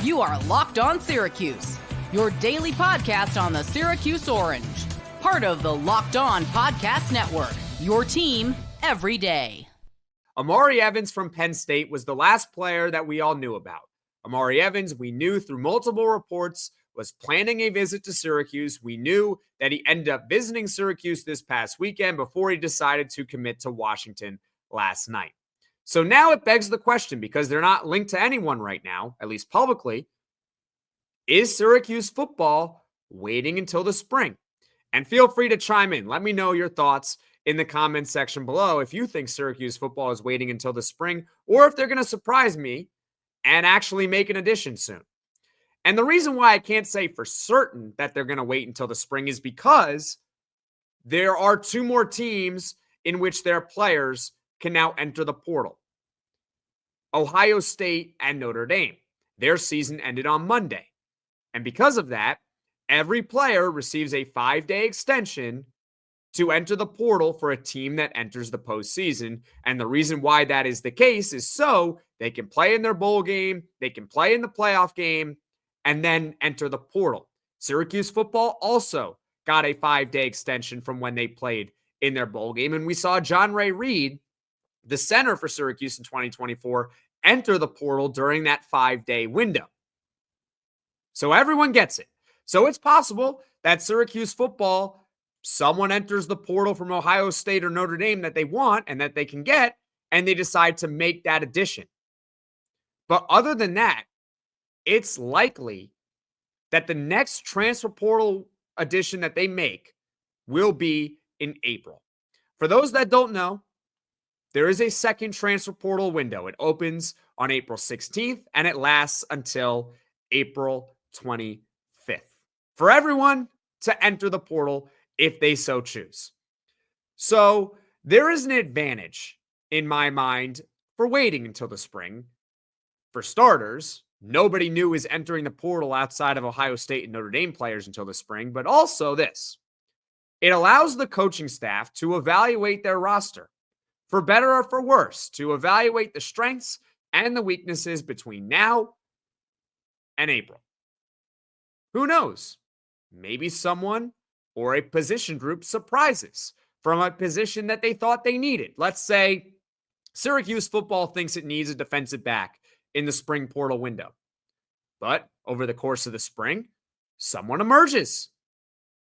You are Locked On Syracuse, your daily podcast on the Syracuse Orange. Part of the Locked On Podcast Network, your team every day. Omari Evans from Penn State was the last player that we all knew about. Omari Evans, we knew through multiple reports, was planning a visit to Syracuse. We knew that he ended up visiting Syracuse this past weekend before he decided to commit to Washington last night. So now it begs the question, because they're not linked to anyone right now, at least publicly, is Syracuse football waiting until the spring? And feel free to chime in. Let me know your thoughts in the comments section below if you think Syracuse football is waiting until the spring, or if they're going to surprise me and actually make an addition soon. And the reason why I can't say for certain that they're going to wait until the spring is because there are two more teams in which their players can now enter the portal. Ohio State and Notre Dame. Their season ended on Monday. And because of that, every player receives a 5-day extension to enter the portal for a team that enters the postseason. And the reason why that is the case is so they can play in their bowl game, they can play in the playoff game, and then enter the portal. Syracuse football also got a 5-day extension from when they played in their bowl game. And we saw John Ray Reed, the center for Syracuse in 2024, enter the portal during that 5-day window. So everyone gets it. So it's possible that Syracuse football, someone enters the portal from Ohio State or Notre Dame that they want and that they can get, and they decide to make that addition. But other than that, it's likely that the next transfer portal addition that they make will be in April. For those that don't know, there is a second transfer portal window. It opens on April 16th and it lasts until April 25th for everyone to enter the portal if they so choose. So there is an advantage in my mind for waiting until the spring. For starters, nobody new is entering the portal outside of Ohio State and Notre Dame players until the spring, but also this. It allows the coaching staff to evaluate their roster, for better or for worse, to evaluate the strengths and the weaknesses between now and April. Who knows? Maybe someone or a position group surprises from a position that they thought they needed. Let's say Syracuse football thinks it needs a defensive back in the spring portal window. But over the course of the spring, someone emerges.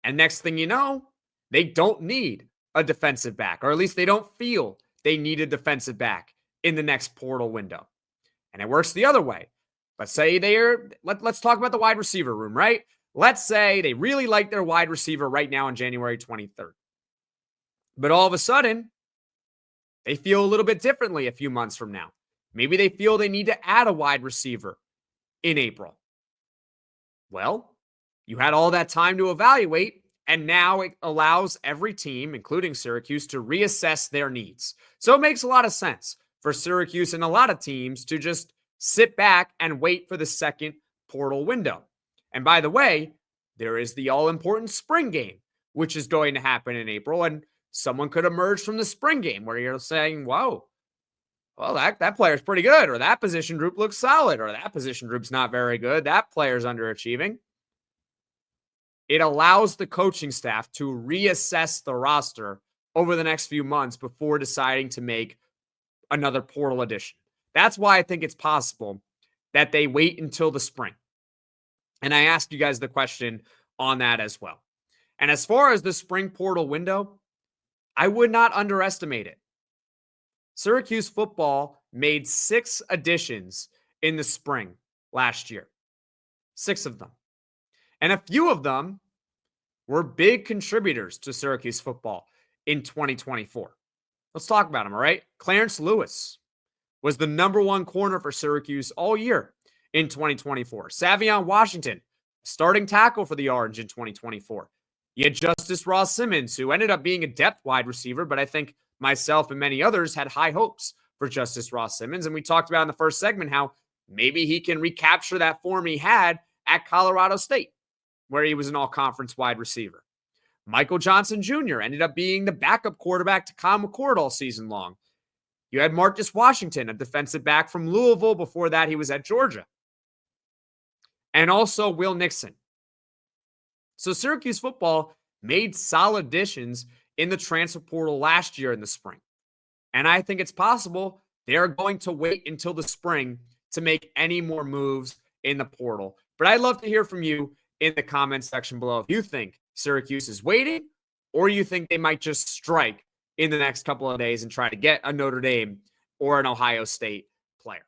And next thing you know, they don't need a defensive back, or at least they don't feel they need a defensive back in the next portal window. And it works the other way. Let's say let's talk about the wide receiver room, right? Let's say they really like their wide receiver right now on January 23rd. But all of a sudden, they feel a little bit differently a few months from now. Maybe they feel they need to add a wide receiver in April. Well, you had all that time to evaluate, and now it allows every team, including Syracuse, to reassess their needs. So it makes a lot of sense for Syracuse and a lot of teams to just sit back and wait for the second portal window. And by the way, there is the all-important spring game, which is going to happen in April, and someone could emerge from the spring game where you're saying, whoa, well, that player's pretty good, or that position group looks solid, or that position group's not very good, that player's underachieving. It allows the coaching staff to reassess the roster over the next few months before deciding to make another portal addition. That's why I think it's possible that they wait until the spring. And I asked you guys the question on that as well. And as far as the spring portal window, I would not underestimate it. Syracuse football made 6 additions in the spring last year. 6 of them. And a few of them were big contributors to Syracuse football in 2024. Let's talk about them, all right? Clarence Lewis was the number 1 corner for Syracuse all year in 2024. Savion Washington, starting tackle for the Orange in 2024. You had Justus Ross-Simmons, who ended up being a depth wide receiver, but I think myself and many others had high hopes for Justus Ross-Simmons. And we talked about in the first segment how maybe he can recapture that form he had at Colorado State, where he was an all-conference wide receiver. Michael Johnson Jr. ended up being the backup quarterback to Kyle McCord all season long. You had Marcus Washington, a defensive back from Louisville. Before that, he was at Georgia. and also Will Nixon. So Syracuse football made solid additions in the transfer portal last year in the spring. And I think it's possible they're going to wait until the spring to make any more moves in the portal. But I'd love to hear from you in the comments section below if you think Syracuse is waiting or you think they might just strike in the next couple of days and try to get a Notre Dame or an Ohio State player.